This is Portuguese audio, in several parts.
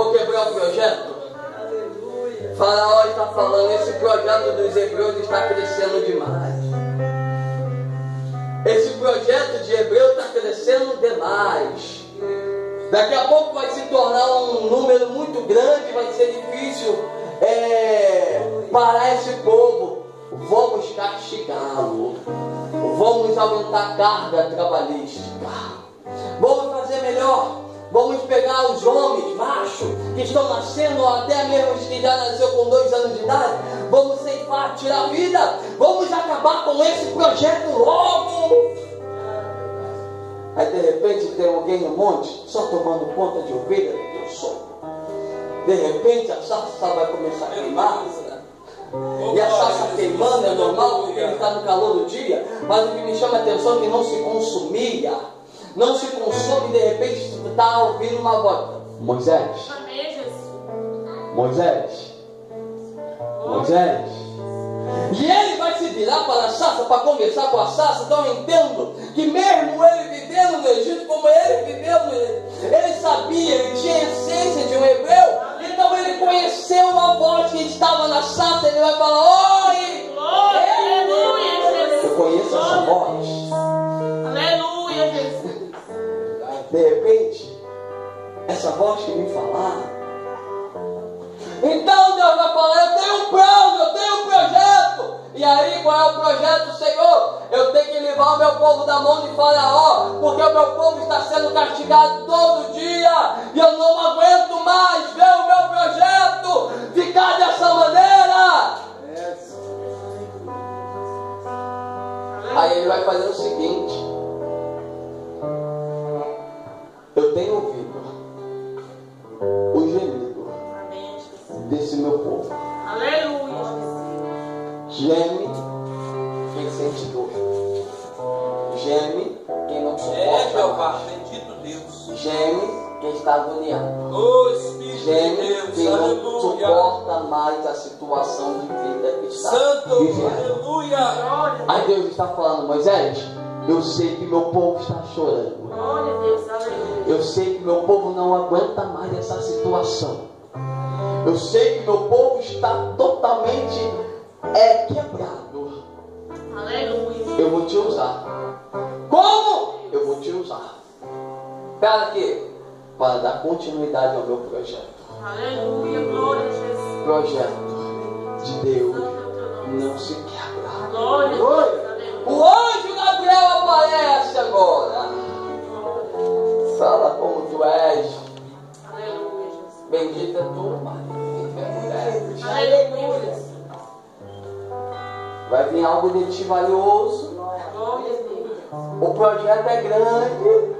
vou quebrar o projeto. Faraó está falando, esse projeto dos hebreus está crescendo demais. Esse projeto de hebreu está crescendo demais. Daqui a pouco vai se tornar um número muito grande, vai ser difícil parar esse povo. Vamos castigá-lo. Vamos aumentar a carga trabalhística. Vamos fazer melhor. Vamos pegar os homens, machos, que estão nascendo, ou até mesmo os que já nasceu com 2 anos de idade. Vamos ceifar, tirar a vida. Vamos acabar com esse projeto logo. Aí de repente tem alguém no monte só tomando conta de ovelha do teu sono. De repente a sarça vai começar a queimar. E a sarça queimando é normal porque ele está no calor do dia. Mas o que me chama a atenção é que não se consumia. Não se consome, de repente está ouvindo uma voz. Moisés. Moisés. Moisés. E ele vai se virar para a sarça para conversar com a sarça. Então eu entendo que mesmo ele vivendo no Egito, como ele viveu, ele sabia, ele tinha a essência de um hebreu. Então ele conheceu uma voz que estava na sarça. Ele vai falar: oi! Aleluia, Jesus! Eu conheço essa voz. Aleluia, Jesus! De repente, essa voz que me falar. Então Deus vai falar: eu tenho um plano, eu tenho um projeto. E aí, qual é o projeto, Senhor? Eu tenho que livrar o meu povo da mão de Faraó, porque o meu povo está sendo castigado todo dia. E eu não aguento mais ver o meu projeto ficar dessa maneira. Aí ele vai fazer o seguinte: eu tenho ouvido o gemido desse meu povo. Aleluia. Geme quem sente dor. Geme quem não suporta. Jeová, bendito Deus. Geme quem está agoniado. Oh, Espírito Geme de Deus, quem não aleluia. suporta mais a situação de vida que está Santo, vivendo. aleluia. Aí Deus está falando: Moisés, eu sei que meu povo está chorando. Glória a Deus, aleluia. Eu sei que meu povo não aguenta mais essa situação. Eu sei que meu povo está totalmente quebrado. Aleluia. Eu vou te usar. Como? Eu vou te usar. Para quê? Para dar continuidade ao meu projeto. Aleluia, glória a Jesus. Projeto de Deus não se quebra. Glória a Deus, aleluia. O anjo Gabriel aparece agora. Fala como tu és. Aleluia, Jesus. Bendita tu, Maria, entre as mulheres. Aleluia. Vai vir algo de ti valioso. Glória a Deus. O projeto é grande.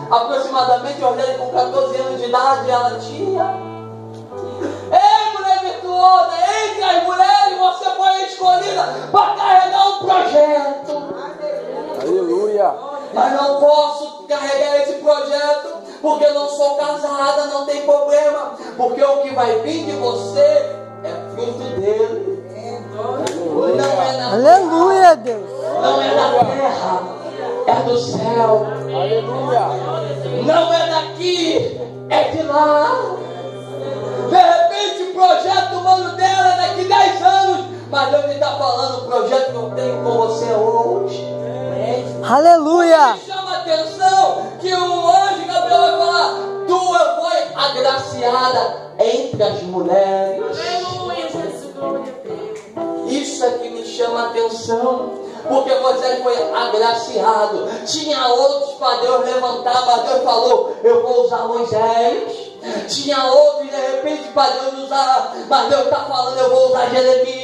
Aproximadamente, Orlando com 14 anos de idade, ela tinha. Ei, mulher virtuosa, entre as mulheres você foi escolhida para carregar um projeto. Aleluia. Mas não posso carregar esse projeto porque eu não sou casada, não tem problema. Porque o que vai vir de você é fruto dele. Não é na Aleluia, Deus. Não é da terra, é do céu. Aleluia. Não é daqui, é de lá. De repente o projeto humano dela é daqui 10 anos. Mas Deus está falando: o projeto que eu tenho com você hoje. Aleluia. Me chama a atenção que o anjo Gabriel vai falar: tu foi agraciada entre as mulheres. Aleluia, Jesus, glória a Deus. Isso é que me chama a atenção, porque Moisés foi agraciado. Tinha outros para Deus levantar, mas Deus falou: eu vou usar Moisés. Tinha outros de repente para Deus usar, mas Deus está falando: eu vou usar Jeremias.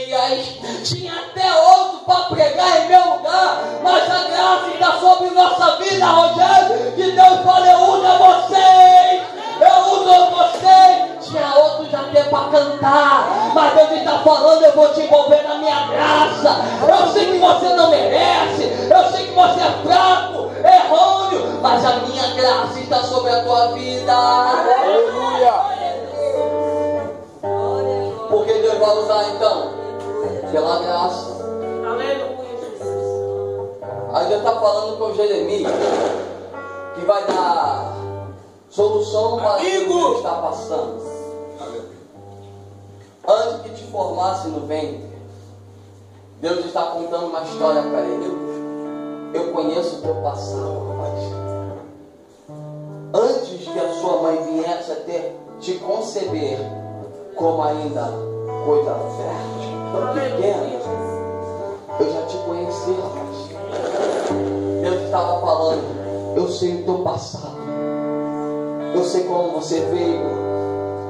Tinha até outros para pregar em meu lugar, mas a graça está sobre nossa vida, Rogério. Que Deus fala: eu uso vocês. Eu uso vocês. Tinha outros até para cantar, mas Deus está falando: eu vou te envolver na minha graça. Eu sei que você não merece, eu sei que você é fraco, errôneo, mas a minha graça está sobre a tua vida. Aleluia. Porque Deus vai usar então? Pela graça. Aleluia, Jesus. Aí Deus está falando com Jeremias que vai dar Solução para o que você está passando. Antes que te formasse no ventre, Deus está contando uma história para ele. Eu conheço o teu passado, rapaz. Antes que a sua mãe viesse a te conceber como ainda coisa fértil, tão pequena, eu já te conheci, rapaz. Deus estava falando, eu sei o teu passado. Eu sei como você veio.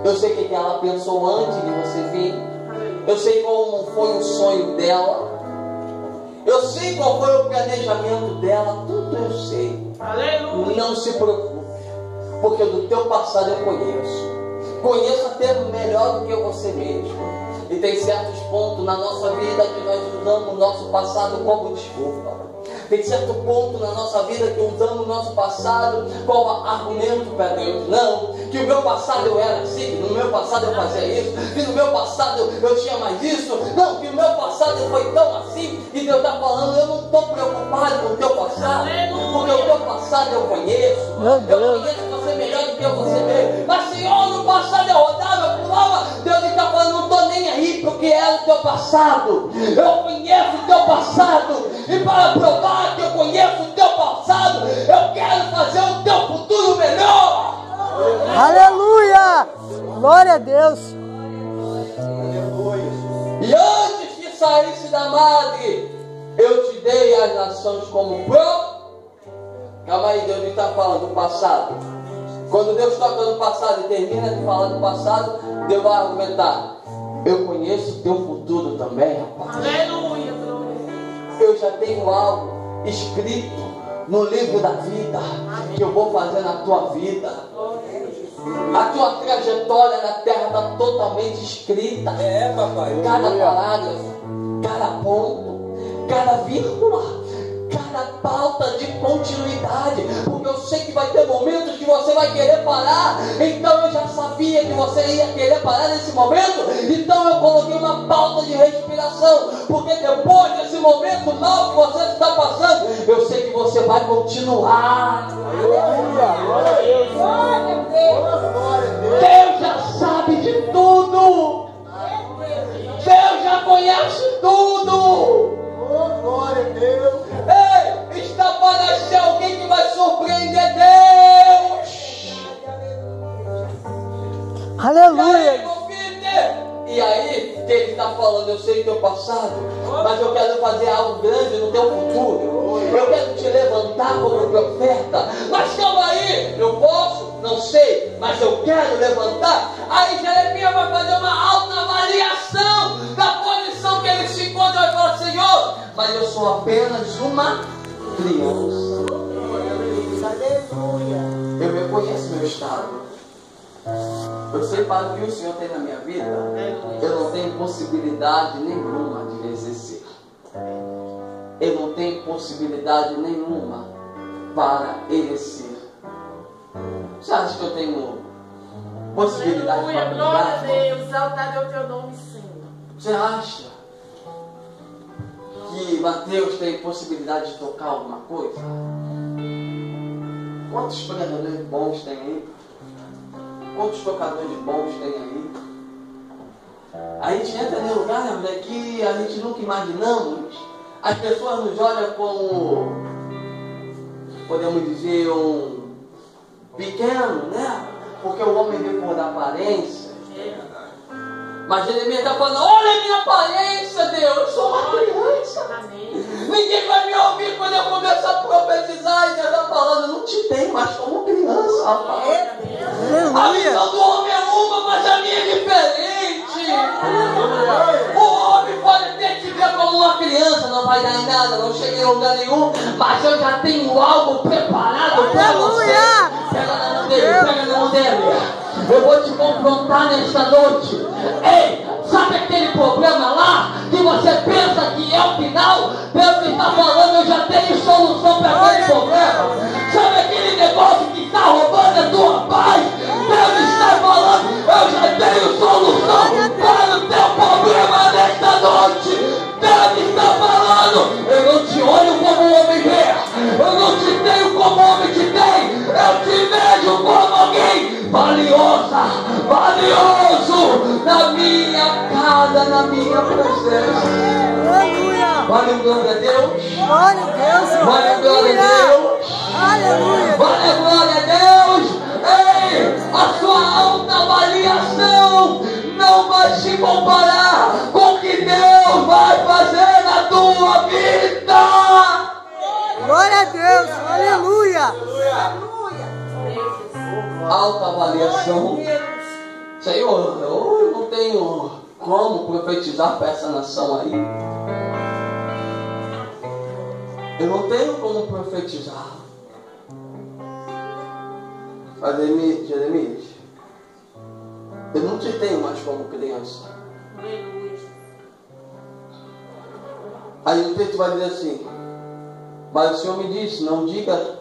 Eu sei o que ela pensou antes de você vir. Eu sei como foi o sonho dela. Eu sei qual foi o planejamento dela. Tudo eu sei. Aleluia. Não se preocupe, porque do teu passado eu conheço. Conheço até melhor do que você mesmo. E tem certos pontos na nossa vida que nós usamos o nosso passado como desculpa. Tem certo ponto na nossa vida que usamos o nosso passado como argumento para Deus. Não, que o meu passado eu era assim, que no meu passado eu fazia isso, que no meu passado eu tinha mais isso. Não, que o meu passado foi tão assim. E Deus está falando, eu não estou preocupado com o teu passado, porque o teu passado eu conheço. Eu conheço você melhor do que você mesmo. Mas Senhor, no passado eu rodava, eu pulava. Deus está falando, não estou nem aí porque é o teu passado. Eu conheço o teu passado. E para provar que eu conheço o teu passado, eu quero fazer o teu futuro melhor. Aleluia! Glória a Deus! E antes que saísse da madre, eu te dei as nações como pro. Calma aí, Deus está falando do passado. Quando Deus toca no passado e termina de falar do passado, Deus vai argumentar, eu conheço o teu futuro também, rapaz. Aleluia. Eu já tenho algo escrito no livro da vida que eu vou fazer na tua vida. A tua trajetória na terra está totalmente escrita. papai. Cada parágrafo, cada ponto, cada vírgula, cada pauta de continuidade. Porque eu sei que vai ter momentos que você vai querer parar. Então eu já sabia que você ia querer parar nesse momento. Então eu coloquei uma pauta de respiração. Porque depois desse momento mal que você está passando, eu sei que você vai continuar. Aleluia. Glória a Deus. Deus já sabe de tudo. Deus já conhece tudo. Glória a Deus. Ei, está para nascer alguém que vai surpreender Deus. Aleluia! E aí, que ele está falando, eu sei o teu passado, mas eu quero fazer algo grande no teu futuro. Eu quero te levantar como profeta. Mas calma aí, eu posso? Não sei, mas eu quero levantar. Aí Jeremias vai fazer uma autoavaliação da posição que ele se encontra. Vai falar, Senhor, mas eu sou apenas uma criança. Eu reconheço meu estado. Eu sei para o que o Senhor tem na minha vida. Eu não tenho possibilidade nenhuma de exercer. Eu não tenho possibilidade nenhuma para exercer. Você acha que eu tenho possibilidade Aleluia, para glória a brigar? Deus. Exaltado é o teu nome, Senhor. Você acha que Mateus tem possibilidade de tocar alguma coisa? Quantos pregadores bons tem aí? Quantos tocadores bons tem aí? A gente entra em lugar que a gente nunca imaginamos. As pessoas nos olham como, podemos dizer, um pequeno, né? Porque o homem vê por da aparência. Mas Jeremias está falando, olha a minha aparência, Deus, eu sou uma criança. Ninguém vai me ouvir quando eu começar a profetizar. E Deus está falando, não te tem mais como criança, rapaz. A visão do homem é uma, mas a minha é diferente. O homem pode ter que ver como uma criança, não vai dar em nada, não cheguei em lugar nenhum, mas eu já tenho algo preparado para você. Pega na mão dele, pega na mão dele. Eu vou te confrontar nesta noite. Ei, sabe aquele problema lá que você pensa que é o final? Deus está falando, eu já tenho solução para aquele problema. Sabe aquele negócio que está roubando a tua paz? Deus está falando, eu já tenho solução para o teu problema nesta noite. Deus está falando, eu não te olho como o homem vê, eu não te tenho como o homem te tem, eu te vejo como alguém valiosa, valioso na minha casa, na minha presença. Aleluia. Vale glória a Deus. Glória a Deus. Vale glória a Deus. Aleluia. Vale glória a Deus. Ei, a sua alta avaliação não vai se comparar com o que Deus vai fazer na tua vida. Glória a Deus. Aleluia. Alta avaliação. Senhor, eu não tenho como profetizar para essa nação aí. Eu não tenho como profetizar. Jeremias, eu não te tenho mais como criança. Aí o texto vai dizer assim: mas o Senhor me disse, não diga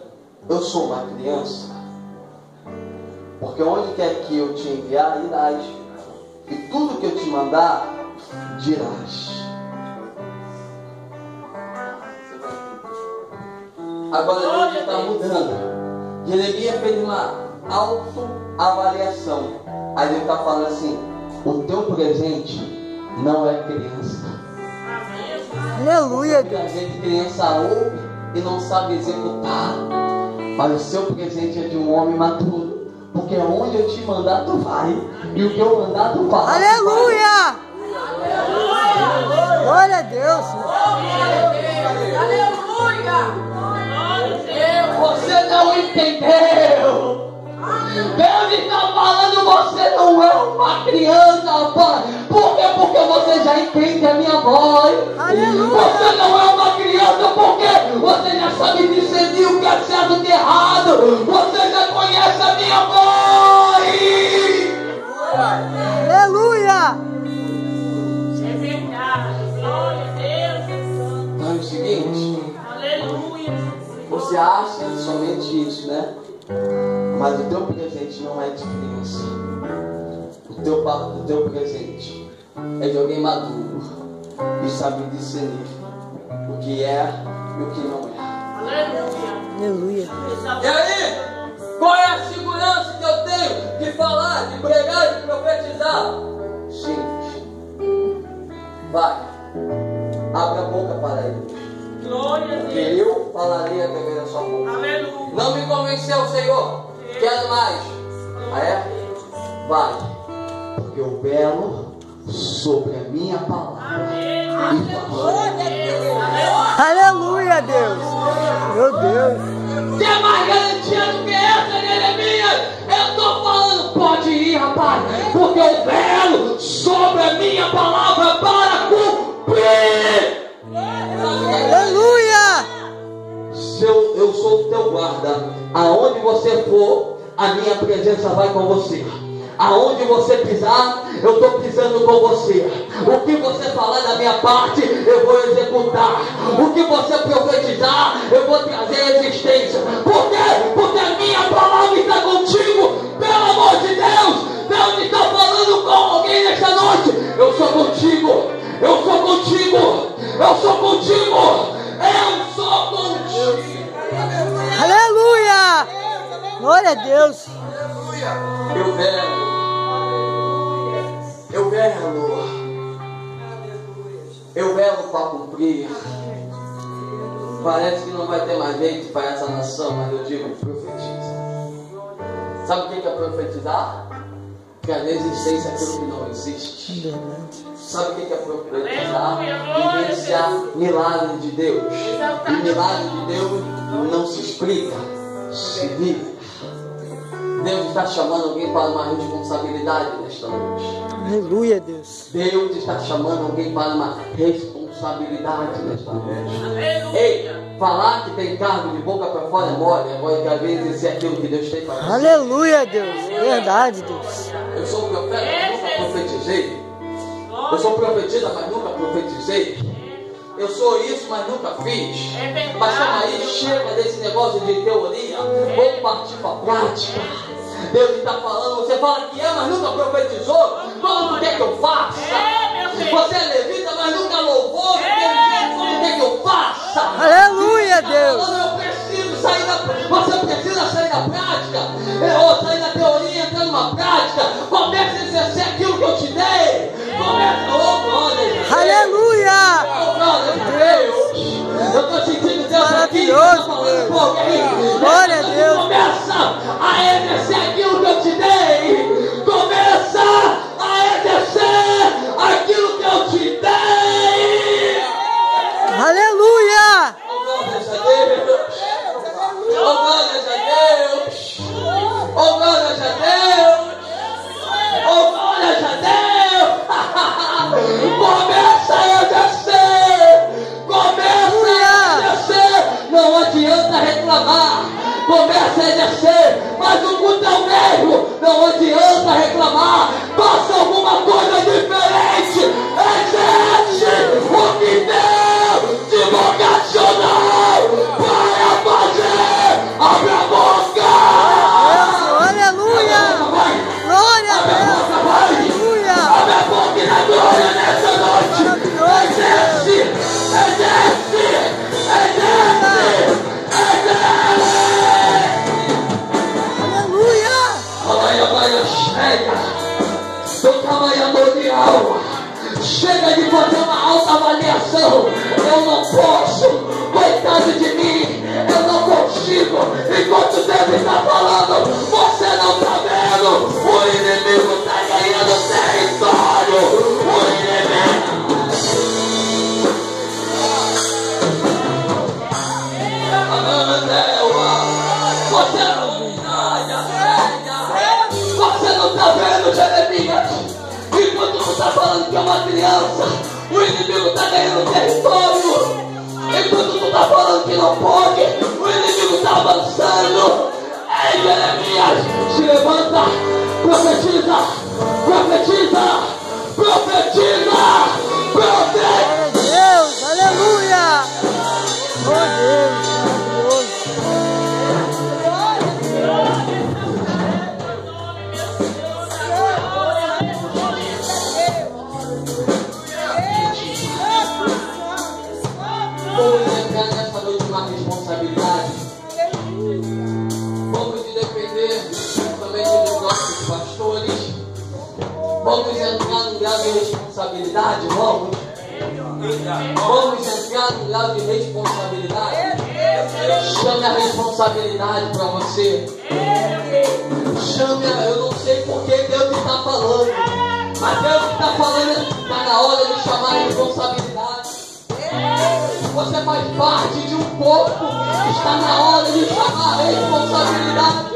eu sou uma criança, porque onde quer que eu te enviar, irás, e tudo que eu te mandar, dirás. Agora a gente está mudando. Jeremias fez uma autoavaliação. Aí ele está falando assim: o teu presente não é criança. Aleluia. Muita gente criança ouve e não sabe executar. Mas o seu presente é de um homem maduro. Porque onde eu te mandar, tu vai. E o que eu mandar, tu faz. Aleluia. Glória a Deus. Aleluia. Você não entendeu. Deus está falando, você não é uma criança, pai. Por quê? Porque você já entende a minha voz. Aleluia. Você não é uma criança porque você já sabe discernir o que é certo e o que é errado. Você já conhece a minha voz. Aleluia. É verdade. Glória a Deus. Então é o seguinte: Aleluia. você acha somente isso, né? Mas o teu presente não é de criança. O teu presente é de alguém maduro que sabe discernir o que é e o que não é. Aleluia. Aleluia. E aí, qual é a segurança que eu tenho de falar, de pregar, de profetizar? Simples. Vai, abre a boca para ele. Glória a Porque Deus. eu falarei através da sua boca. Aleluia. Não me convenceu, Senhor. Quero mais. Ah, é? Vai. Porque eu velo sobre a minha palavra. E falo. Aleluia, Deus. Meu Deus. Tem mais garantia do que essa, Jeremias? Eu estou falando, pode ir, rapaz. Porque eu velo sobre a minha palavra para cumprir. Aleluia. Se eu sou o teu guarda, aonde você for, a minha presença vai com você. Aonde você pisar, eu estou pisando com você. O que você falar da minha parte, eu vou executar. O que você profetizar, eu vou trazer a existência. Por quê? Porque a minha palavra está contigo. Pelo amor de Deus, Deus está falando com alguém nesta noite. Eu sou contigo. Eu sou contigo. Eu sou contigo. Eu sou contigo. Aleluia. Glória a Deus. Eu velo para cumprir. Parece que não vai ter mais jeito para essa nação, mas eu digo, profetiza. Sabe o que é profetizar? Trazer existência aquilo que não existe. Sabe o que é profetizar? Vivenciar milagre de Deus. E milagre de Deus não se explica, se vive. Deus está chamando alguém para uma responsabilidade nesta noite. Aleluia, Deus. Deus está chamando alguém para uma responsabilidade nesta noite. Ei, falar que tem cargo de boca para fora é mole, agora que às vezes esse é aquilo que Deus tem para você. Aleluia, Deus. Verdade, Deus. Eu sou profeta, mas nunca profetizei. Eu sou profetista, mas nunca profetizei. Eu sou isso, mas nunca fiz. Pastor Maí, chega desse negócio de teoria. Vamos partir para a prática. Deus está falando, você fala que é, mas nunca profetizou. Como quer que eu faça? Você é levita, mas nunca louvou. Como quer que eu faça? Aleluia, Deus. Eu preciso sair da... Você precisa sair da prática. Ou sair da teoria e entrar numa prática. fantástica. Comece a exercer aquilo que eu te dei. Comece, oh glória. Aleluia! Oh glória a Deus. Eu estou sentindo Deus aqui. Maravilhoso, Tá falando com alguém. Glória a Deus. Começa a exercer aquilo que eu te dei. Começa a exercer aquilo que eu te dei. Aleluia! Oh glória a Deus. Oh glória a Deus. Oh glória a Deus. Oh glória a Deus. Começa a exercer. Começa a exercer. Não adianta reclamar. Começa a exercer. Mas o culto é o mesmo. Não adianta reclamar. Faça alguma coisa diferente. Exerce o que Deus te vocacionou para fazer. Abre a boca. Aleluia! Glória a Deus! Aleluia! Abre a boca e na glória nessa noite. Exerce. Exerce. Exerce. Aleluia! Amanhã chega do tamanho mundial. Chega de fazer uma autoavaliação. Eu não posso. Coitado de mim. Eu não consigo. Enquanto Deus está falando, você não está vendo. O inimigo está ganhando território. O inimigo. Você não está vendo, Jeremias? Enquanto tu está falando que é uma criança, o inimigo está ganhando território. Enquanto tu está falando que não pode, o inimigo está avançando. Ei, Jeremias, se levanta, profetiza, profetiza, profetiza, profetiza. Deus, aleluia! Oh Deus, maravilhoso! Vamos entrar nessa noite uma responsabilidade. Vamos depender também dos nossos pastores. Vamos entrar num grau de responsabilidade, vamos. Vamos entrar num grau de responsabilidade. Chame a responsabilidade para você. Chame a... Eu não sei por que Deus está falando. Mas Deus está falando, está na hora de chamar a responsabilidade. Você faz parte de um corpo. Está na hora de chamar a responsabilidade.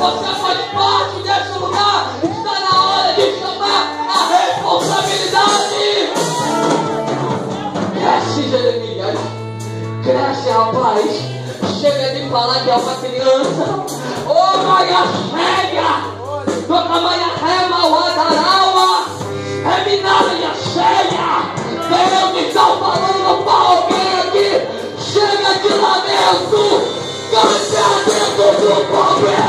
Você faz parte desse lugar. Está na hora de chamar a responsabilidade. Cresce, Jeremias. Cresce, rapaz. Chega de falar que é uma criança. Oh, Maia chega. Toca Maia rema, o Adaraua. Reminada cheia. Deus está falando para alguém aqui. Chega de lamento. Canta dentro do problema.